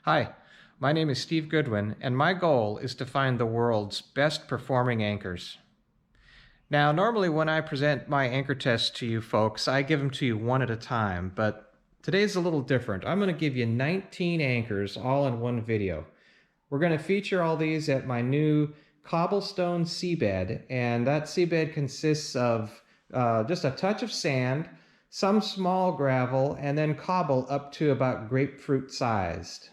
Hi, my name is Steve Goodwin, and my goal is to find the world's best performing anchors. Now, normally when I present my anchor tests to you folks, I give them to you one at a time, but today's a little different. I'm going to give you 19 anchors all in one video. We're going to feature all these at my new Cobblestone seabed, and that seabed consists of just a touch of sand, some small gravel, and then cobble up to about grapefruit sized.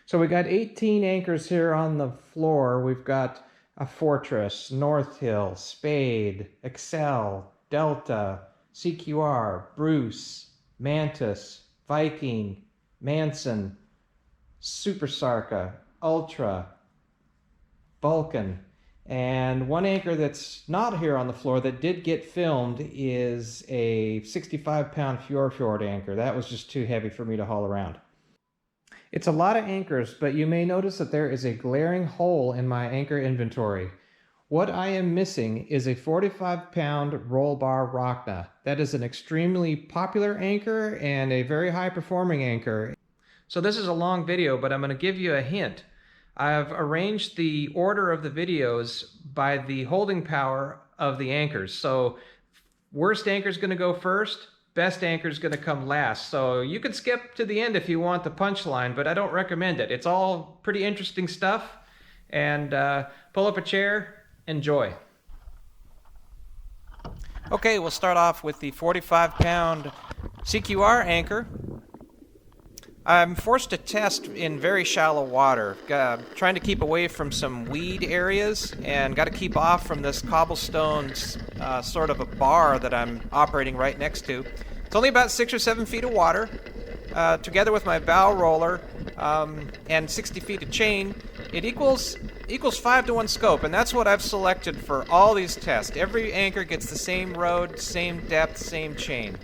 So we got 18 anchors here on the floor. We've got a Fortress, Northill, Spade, Excel, Delta, CQR, Bruce, Mantis, Viking, Manson, Super Sarca, Ultra, Vulcan. And one anchor that's not here on the floor that did get filmed is a 65-pound Forfjord anchor. That was just too heavy for me to haul around. It's a lot of anchors, but you may notice that there is a glaring hole in my anchor inventory. What I am missing is a 45-pound roll bar Rocna. That is an extremely popular anchor and a very high-performing anchor. So this is a long video, but I'm going to give you a hint. I've arranged the order of the videos by the holding power of the anchors. So worst anchor is going to go first. Best anchor is going to come last. So you can skip to the end if you want the punchline, but I don't recommend it. It's all pretty interesting stuff. And pull up a chair, enjoy. Okay, we'll start off with the 45-pound CQR anchor. I'm forced to test in very shallow water, trying to keep away from some weed areas and got to keep off from this cobblestone sort of a bar that I'm operating right next to. It's only about 6 or 7 feet of water. Together with my bow roller and 60 feet of chain, it equals 5-to-1 scope, and that's what I've selected for all these tests. Every anchor gets the same rode, same depth, same chain.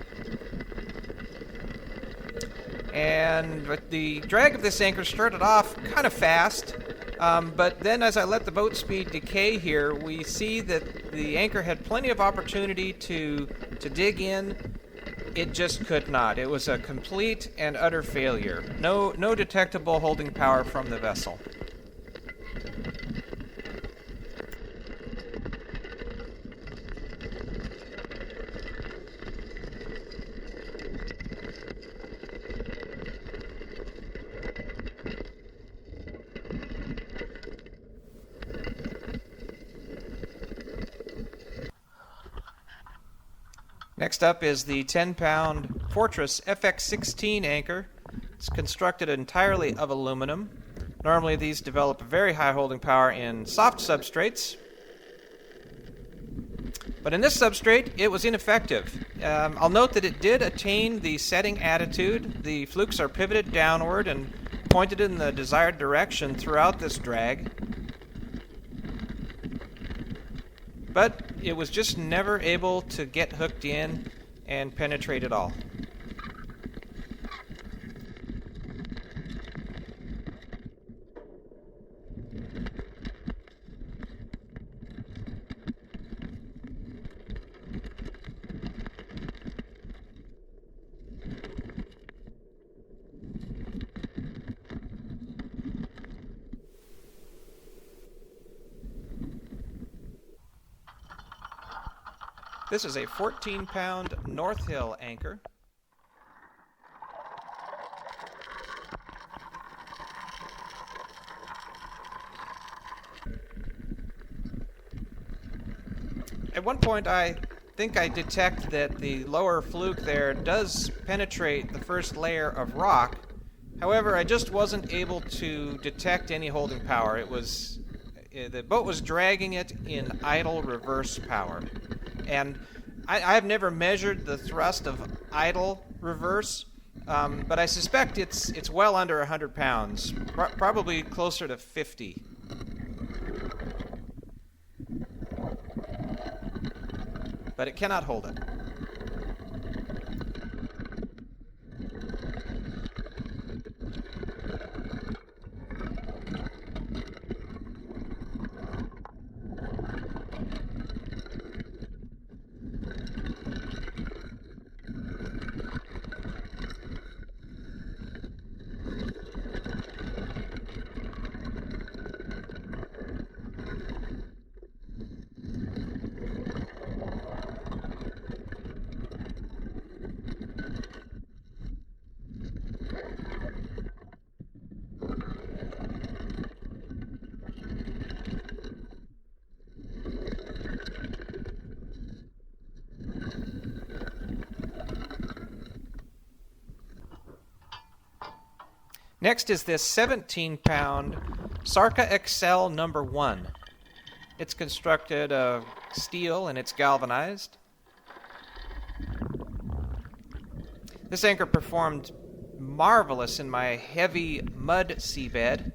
And the drag of this anchor started off kind of fast, but then as I let the boat speed decay here, we see that the anchor had plenty of opportunity to dig in. It just could not. It was a complete and utter failure. No detectable holding power from the vessel. Next up is the 10-pound Fortress FX16 anchor. It's constructed entirely of aluminum. Normally these develop very high holding power in soft substrates, but in this substrate it was ineffective. I'll note that it did attain the setting attitude. The flukes are pivoted downward and pointed in the desired direction throughout this drag. But it was just never able to get hooked in and penetrate at all. This is a 14-pound Northill anchor. At one point I think I detect that the lower fluke there does penetrate the first layer of rock. However, I just wasn't able to detect any holding power. The boat was dragging it in idle reverse power. And I've never measured the thrust of idle reverse, but I suspect it's well under 100 pounds, probably closer to 50. But it cannot hold it. Next is this 17-pound Sarca Excel No. 1. It's constructed of steel and it's galvanized. This anchor performed marvelous in my heavy mud seabed.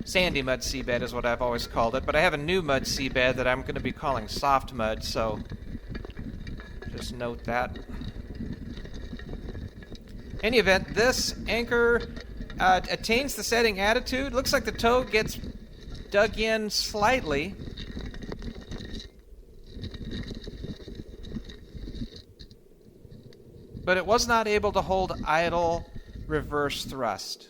Sandy mud seabed is what I've always called it, but I have a new mud seabed that I'm going to be calling soft mud, so just note that. In any event, this anchor attains the setting attitude. Looks like the toe gets dug in slightly. But it was not able to hold idle reverse thrust.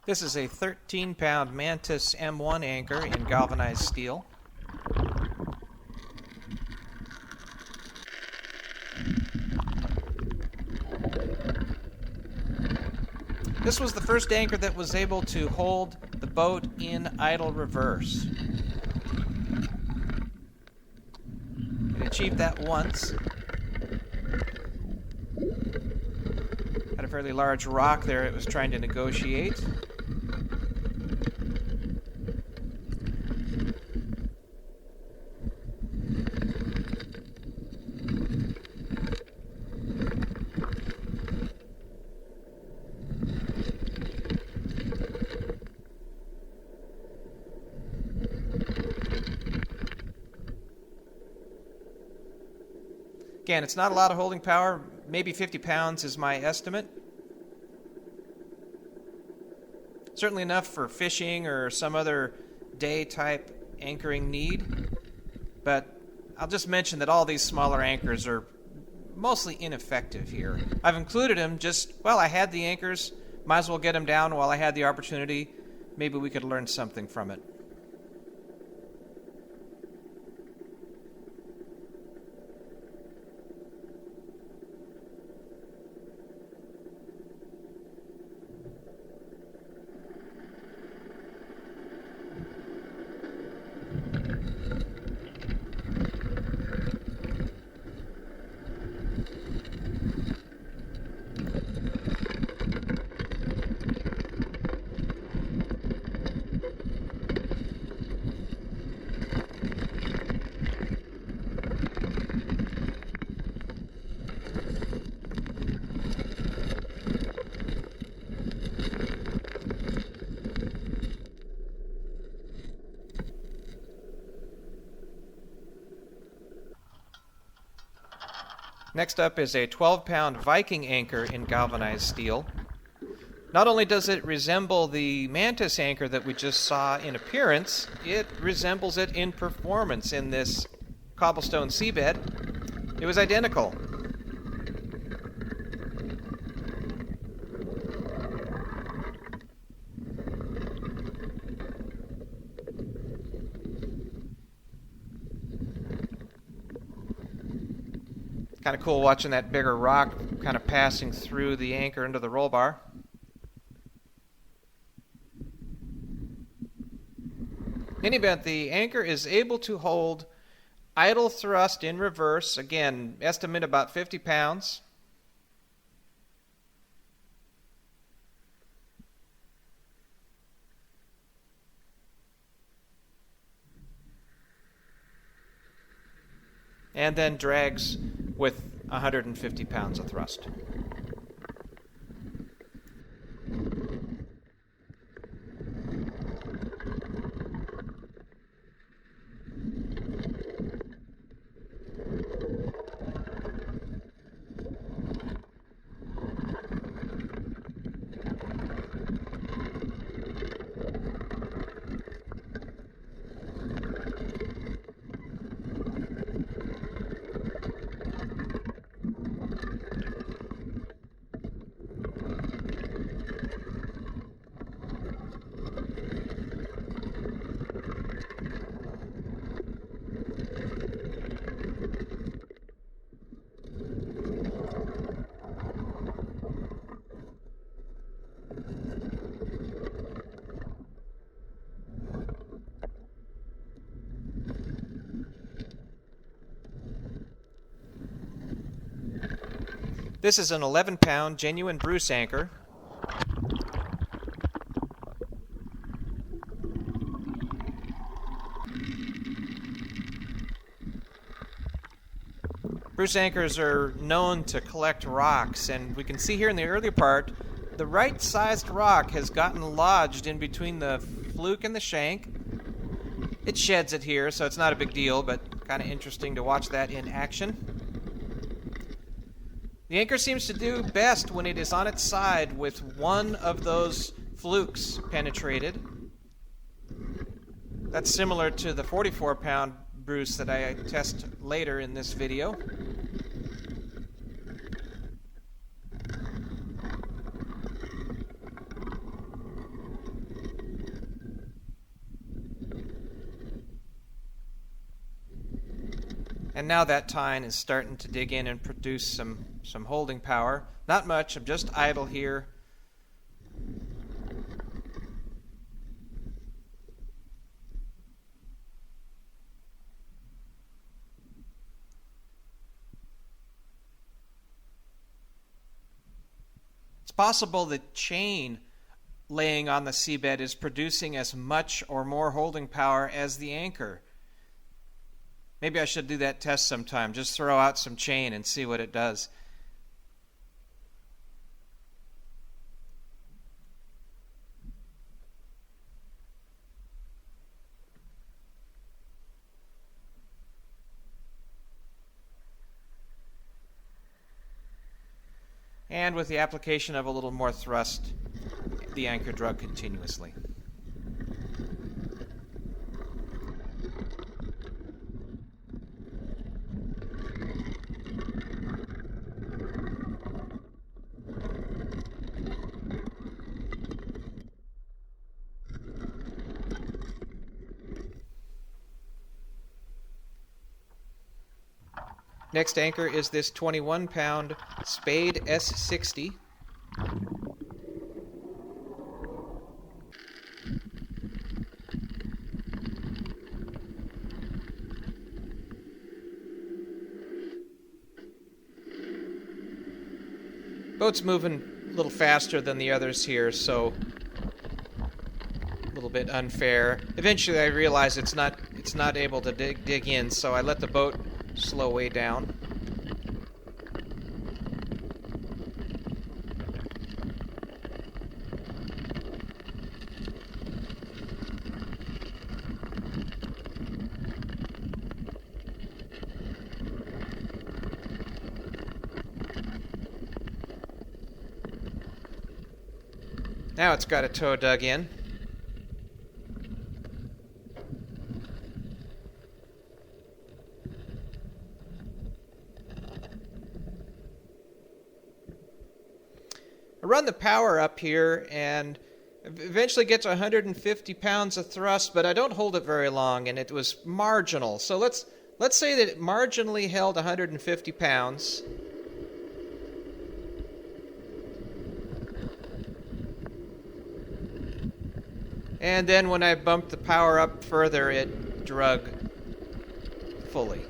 This is a 13-pound Mantus M1 anchor in galvanized steel. This was the first anchor that was able to hold the boat in idle reverse. It achieved that once. Had a fairly large rock there it was trying to negotiate. Again, it's not a lot of holding power. Maybe 50 pounds is my estimate. Certainly enough for fishing or some other day-type anchoring need. But I'll just mention that all these smaller anchors are mostly ineffective here. I've included them I had the anchors. Might as well get them down while I had the opportunity. Maybe we could learn something from it. Next up is a 12-pound Viking anchor in galvanized steel. Not only does it resemble the Mantis anchor that we just saw in appearance, it resembles it in performance in this Cobblestone seabed. It was identical. Kind of cool watching that bigger rock kind of passing through the anchor into the roll bar. In any event, the anchor is able to hold idle thrust in reverse. Again, estimate about 50 pounds. And then drags with 150 pounds of thrust. This is an 11-pound genuine Bruce anchor. Bruce anchors are known to collect rocks, and we can see here in the earlier part, the right-sized rock has gotten lodged in between the fluke and the shank. It sheds it here, so it's not a big deal, but kind of interesting to watch that in action. The anchor seems to do best when it is on its side with one of those flukes penetrated. That's similar to the 44-pound Bruce that I test later in this video. And now that tine is starting to dig in and produce some holding power. Not much, I'm just idle here. It's possible the chain laying on the seabed is producing as much or more holding power as the anchor. Maybe I should do that test sometime. Just throw out some chain and see what it does. And with the application of a little more thrust, the anchor drug continuously. Next anchor is this 21-pound Spade S60. Boat's moving a little faster than the others here, so a little bit unfair. Eventually I realize it's not able to dig in, so I let the boat slow way down. Now it's got a toe dug in. I run the power up here and eventually get to 150 pounds of thrust, but I don't hold it very long, and it was marginal. So let's say that it marginally held 150 pounds. And then when I bumped the power up further, it drug fully.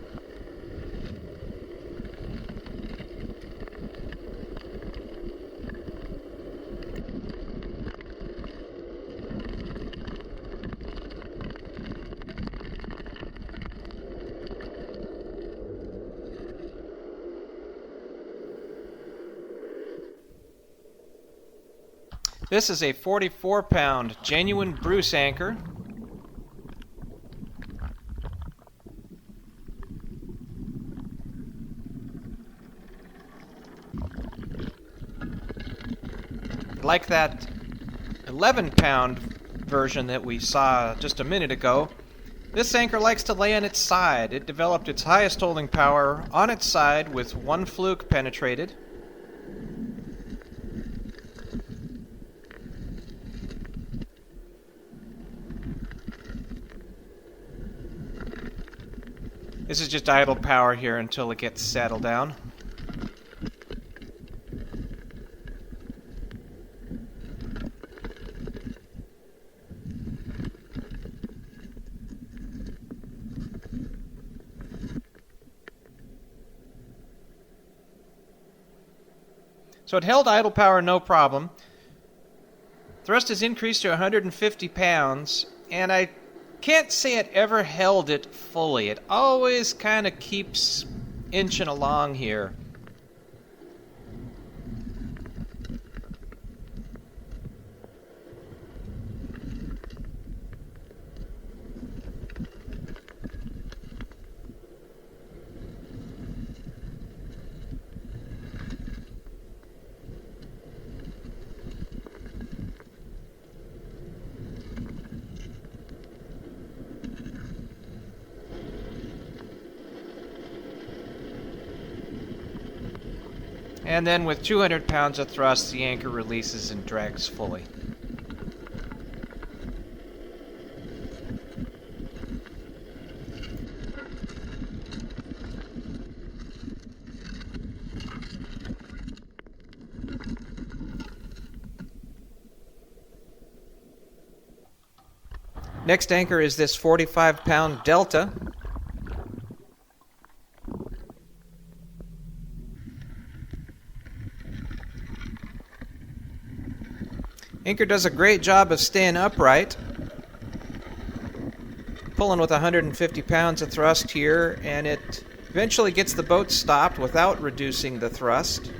This is a 44-pound genuine Bruce anchor. Like that 11-pound version that we saw just a minute ago, this anchor likes to lay on its side. It developed its highest holding power on its side with one fluke penetrated. This is just idle power here until it gets settled down. So it held idle power no problem. Thrust has increased to 150 pounds, and I can't say it ever held it fully. It always kind of keeps inching along here. And then with 200 pounds of thrust, the anchor releases and drags fully. Next anchor is this 45-pound Delta. Anchor does a great job of staying upright, pulling with 150 pounds of thrust here, and it eventually gets the boat stopped without reducing the thrust.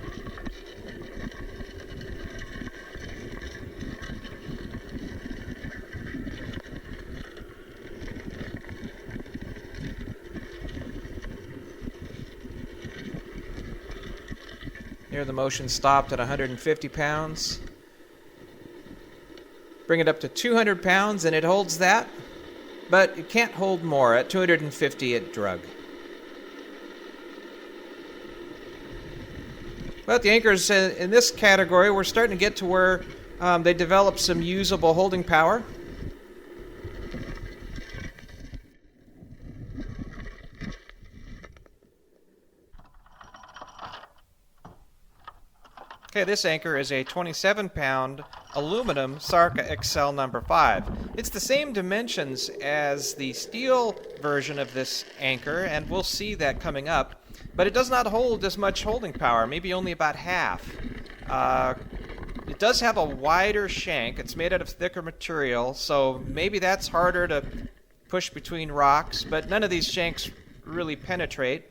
Here the motion stopped at 150 pounds. Bring it up to 200 pounds and it holds that, but it can't hold more. At 250 it drug. But the anchors in this category, we're starting to get to where they develop some usable holding power. Okay, this anchor is a 27-pound aluminum Sarca Excel number 5. It's the same dimensions as the steel version of this anchor, and we'll see that coming up, but it does not hold as much holding power, maybe only about half. It does have a wider shank. It's made out of thicker material, so maybe that's harder to push between rocks, but none of these shanks really penetrate.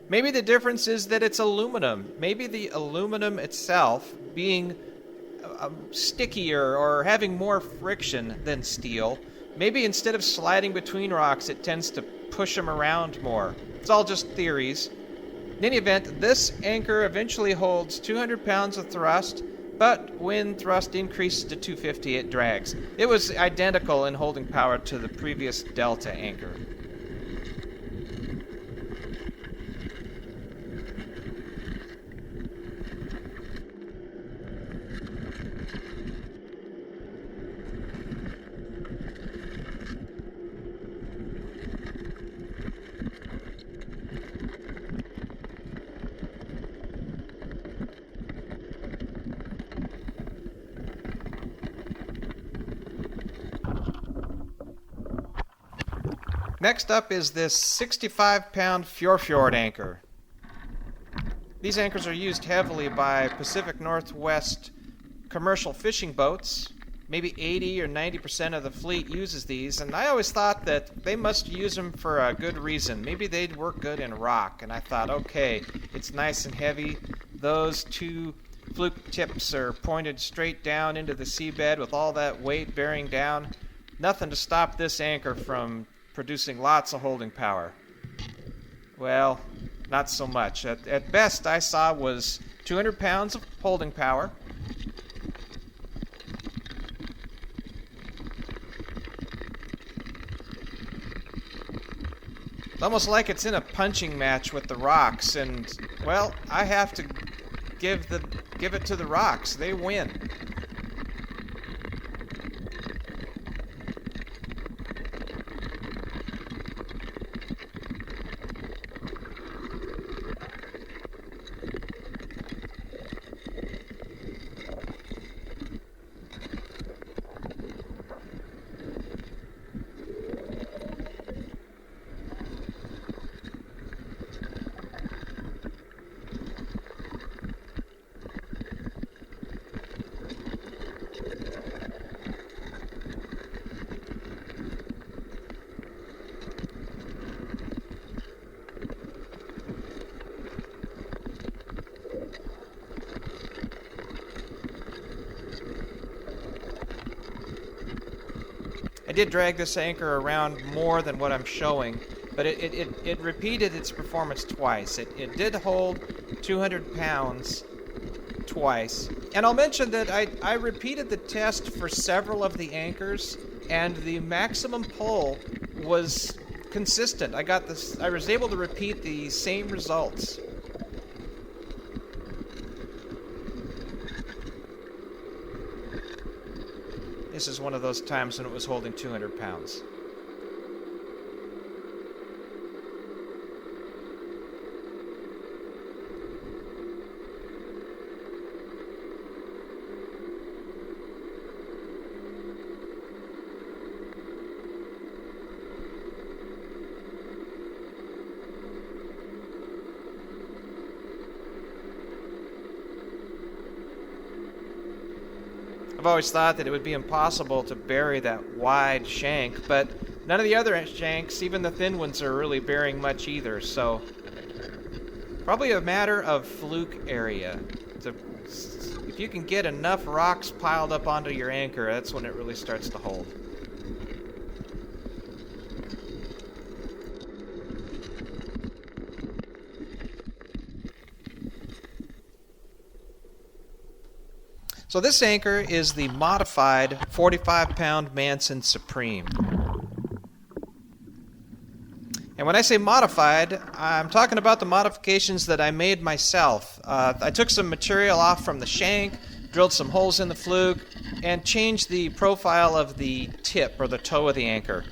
Maybe the difference is that it's aluminum. Maybe the aluminum itself being stickier or having more friction than steel. Maybe instead of sliding between rocks, it tends to push them around more. It's all just theories. In any event, this anchor eventually holds 200 pounds of thrust, but when thrust increases to 250, it drags. It was identical in holding power to the previous Delta anchor. Next up is this 65-pound Forfjord anchor. These anchors are used heavily by Pacific Northwest commercial fishing boats. Maybe 80 or 90% of the fleet uses these, and I always thought that they must use them for a good reason. Maybe they'd work good in rock, and I thought, okay, it's nice and heavy. Those two fluke tips are pointed straight down into the seabed with all that weight bearing down. Nothing to stop this anchor from producing lots of holding power. Well, not so much. At best, I saw was 200 pounds of holding power. It's almost like it's in a punching match with the rocks, and, well, I have to give it to the rocks. They win. I did drag this anchor around more than what I'm showing, but it repeated its performance twice. It did hold 200 pounds twice. And I'll mention that I repeated the test for several of the anchors, and the maximum pull was consistent. I was able to repeat the same results. This is one of those times when it was holding 200 pounds. I've always thought that it would be impossible to bury that wide shank, but none of the other shanks, even the thin ones, are really bearing much either, so probably a matter of fluke area. If you can get enough rocks piled up onto your anchor, that's when it really starts to hold. So this anchor is the modified 45-pound Manson Supreme. And when I say modified, I'm talking about the modifications that I made myself. I took some material off from the shank, drilled some holes in the fluke, and changed the profile of the tip or the toe of the anchor.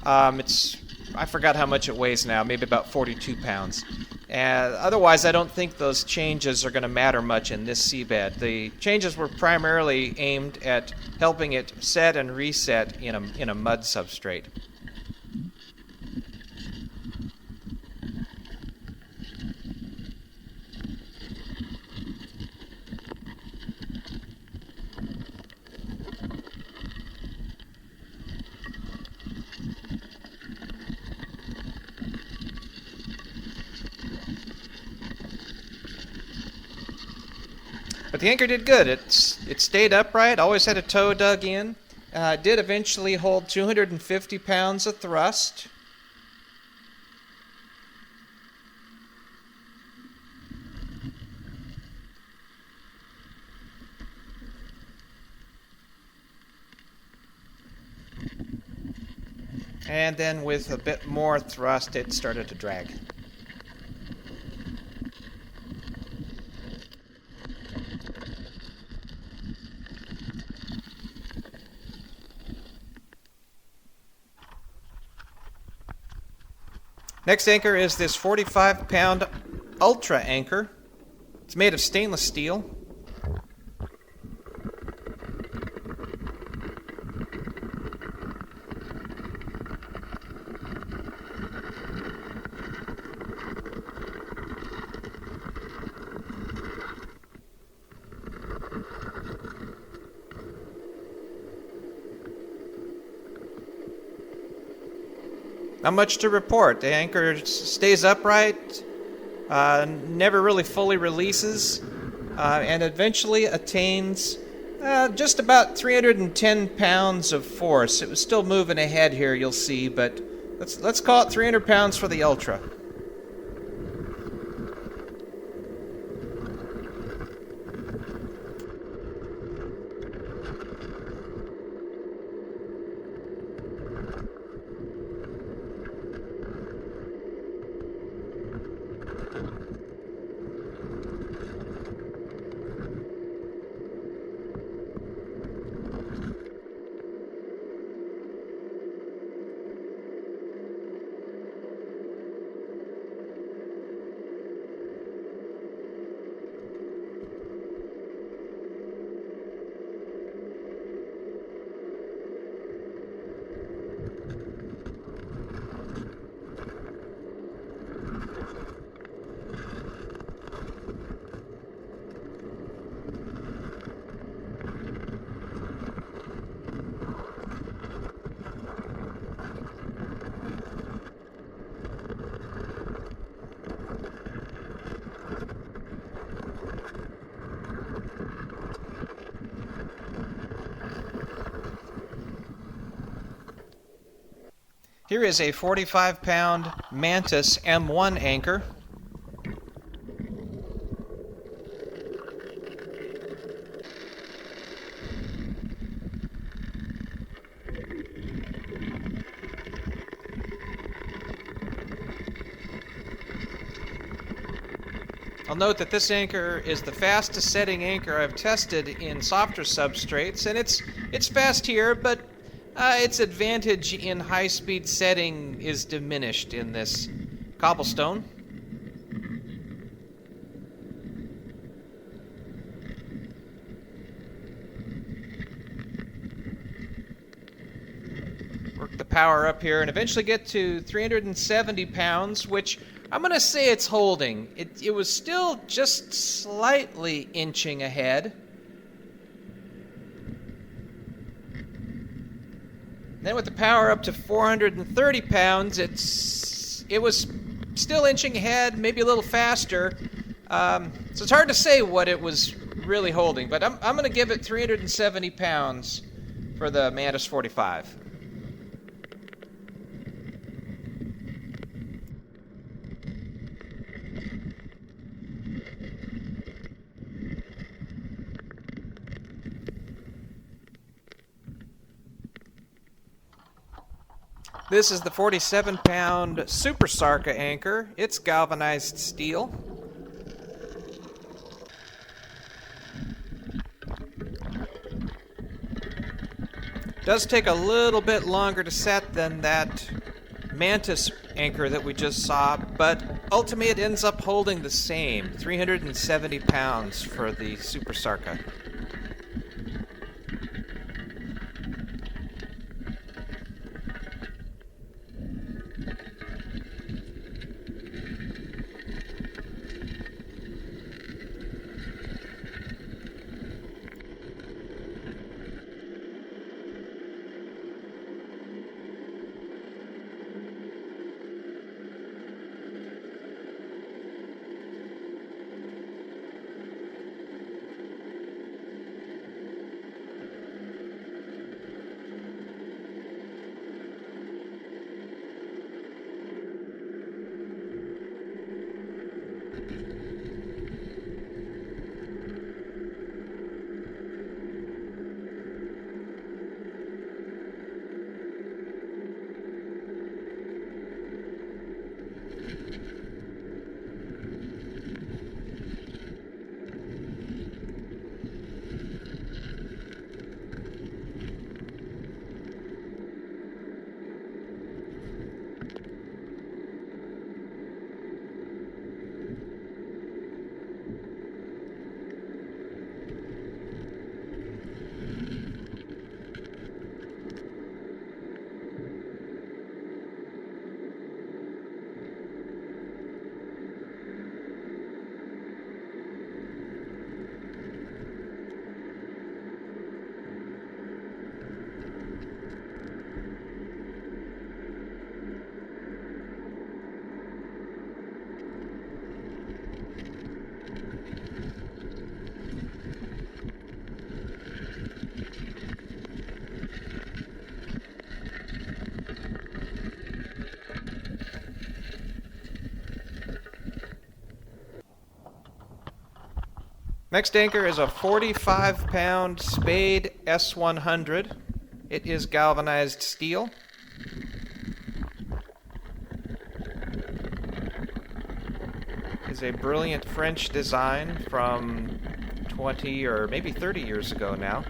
I forgot how much it weighs now, maybe about 42 pounds. Otherwise, I don't think those changes are going to matter much in this seabed. The changes were primarily aimed at helping it set and reset in a mud substrate. But the anchor did good. It stayed upright, always had a toe dug in. It did eventually hold 250 pounds of thrust. And then with a bit more thrust, it started to drag. Next anchor is this 45-pound Ultra anchor. It's made of stainless steel. Not much to report. The anchor stays upright, never really fully releases, and eventually attains just about 310 pounds of force. It was still moving ahead here, you'll see, but let's call it 300 pounds for the Ultra. Here is a 45-pound Mantus M1 anchor. I'll note that this anchor is the fastest setting anchor I've tested in softer substrates, and it's fast here, but its advantage in high-speed setting is diminished in this Cobblestone. Work the power up here and eventually get to 370 pounds, which I'm going to say it's holding. It was still just slightly inching ahead. Then with the power up to 430 pounds, it was still inching ahead, maybe a little faster. So it's hard to say what it was really holding, but I'm going to give it 370 pounds for the Mantis 45. This is the 47-pound Super Sarca anchor. It's galvanized steel. Does take a little bit longer to set than that Mantis anchor that we just saw, but ultimately it ends up holding the same, 370 pounds for the Super Sarca. Next anchor is a 45-pound Spade S-100. It is galvanized steel. It's a brilliant French design from 20 or maybe 30 years ago now.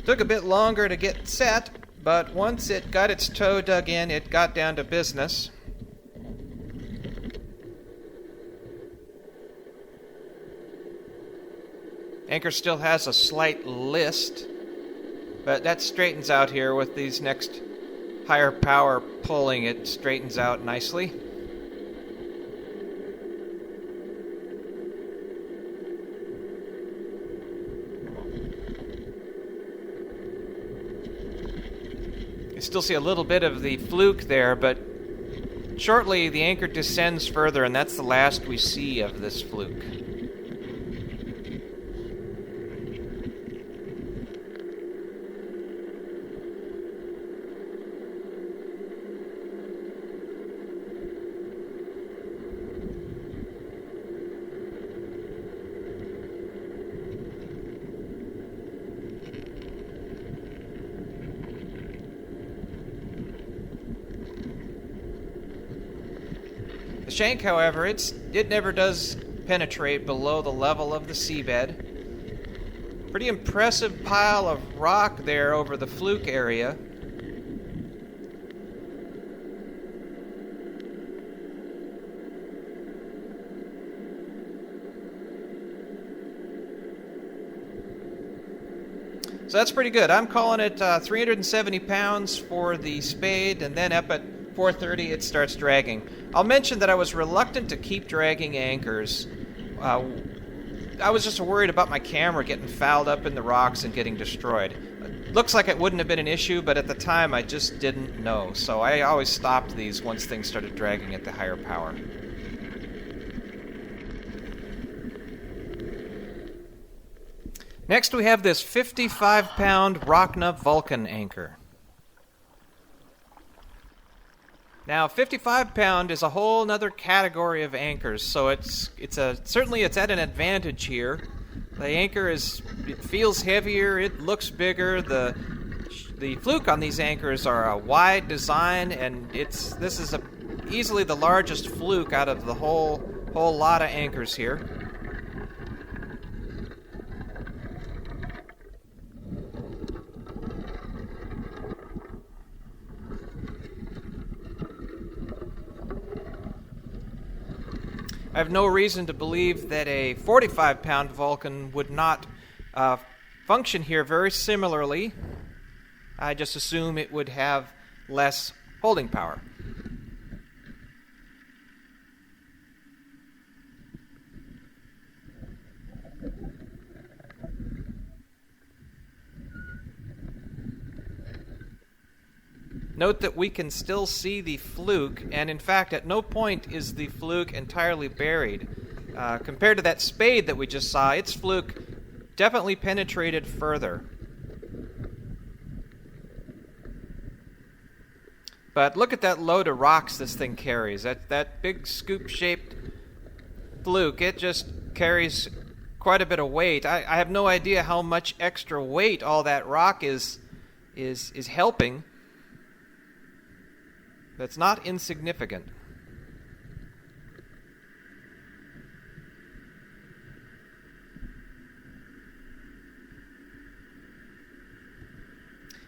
Took a bit longer to get set, but once it got its toe dug in, it got down to business. Anchor still has a slight list, but that straightens out here with these next higher power pulling. It straightens out nicely. You still see a little bit of the fluke there, but Shortly, the anchor descends further, and that's the last we see of this fluke. The shank, however, it never does penetrate below the level of the seabed. Pretty impressive pile of rock there over the fluke area. So that's pretty good. I'm calling it 370 pounds for the Spade, and then up at 430 it starts dragging. I'll mention that I was reluctant to keep dragging anchors. I was just worried about my camera getting fouled up in the rocks and getting destroyed. Looks like it wouldn't have been an issue, but at the time I just didn't know. So I always stopped these once things started dragging at the higher power. Next we have this 55-pound Rocna Vulcan anchor. Now, 55-pound is a whole other category of anchors, so it's at an advantage here. The anchor it feels heavier, it looks bigger. The fluke on these anchors are a wide design, and this is easily the largest fluke out of the whole lot of anchors here. I have no reason to believe that a 45-pound Vulcan would not function here very similarly. I just assume it would have less holding power. Note that we can still see the fluke, and in fact, at no point is the fluke entirely buried. Compared to that Spade that we just saw, its fluke definitely penetrated further. But look at that load of rocks this thing carries. That big scoop-shaped fluke, it just carries quite a bit of weight. I have no idea how much extra weight all that rock is helping. That's not insignificant.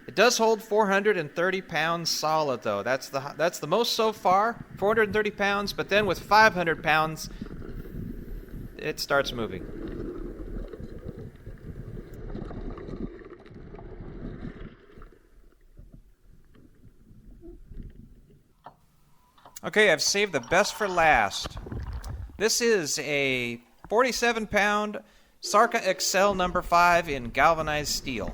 It does hold 430 pounds solid, though. That's the most so far, 430 pounds, but then with 500 pounds, it starts moving. Okay, I've saved the best for last. This is a 47-pound Sarca Excel number 5 in galvanized steel.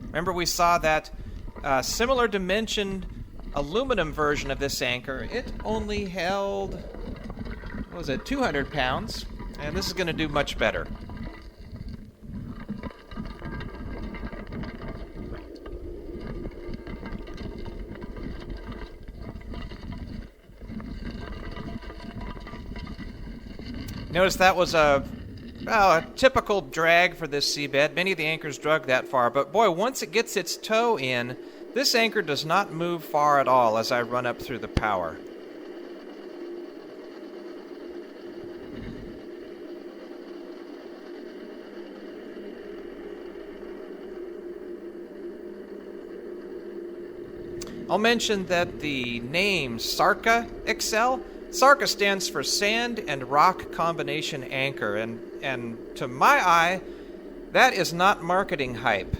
Remember we saw that similar dimensioned aluminum version of this anchor. It only held, 200 pounds, and this is going to do much better. Notice that was a typical drag for this seabed. Many of the anchors drug that far, but boy, once it gets its toe in, this anchor does not move far at all as I run up through the power. I'll mention that the name Sarca Excel, Sarca stands for Sand and Rock Combination Anchor, and to my eye, that is not marketing hype.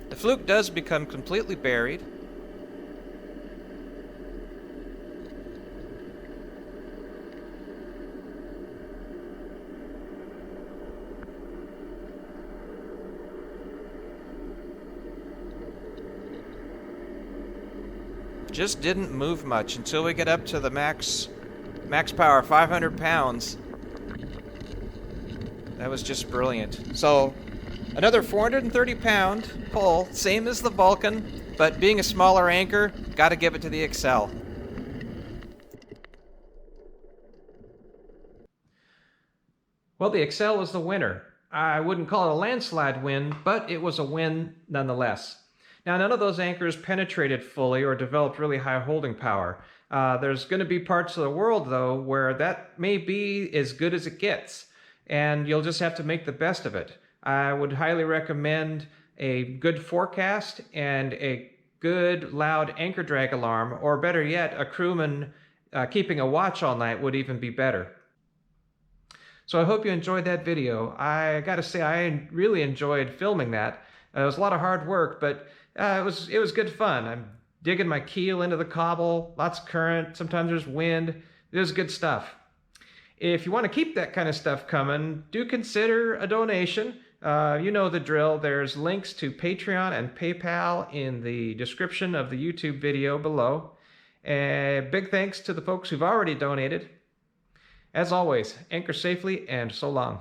The fluke does become completely buried. just didn't move much until we get up to the max power, 500 pounds. That was just brilliant. So another 430 pound pull, same as the Vulcan, but being a smaller anchor, gotta give it to the Excel. Well, the Excel was the winner. I wouldn't call it a landslide win, but it was a win nonetheless. Now, none of those anchors penetrated fully or developed really high holding power. There's going to be parts of the world, though, where that may be as good as it gets, and you'll just have to make the best of it. I would highly recommend a good forecast and a good loud anchor drag alarm, or better yet, a crewman keeping a watch all night would even be better. So I hope you enjoyed that video. I gotta say, I really enjoyed filming that. It was a lot of hard work, but it was good fun. I'm digging my keel into the cobble, lots of current, sometimes there's wind. It was good stuff. If you want to keep that kind of stuff coming, do consider a donation. You know the drill. There's links to Patreon and PayPal in the description of the YouTube video below. Big thanks to the folks who've already donated. As always, anchor safely and so long.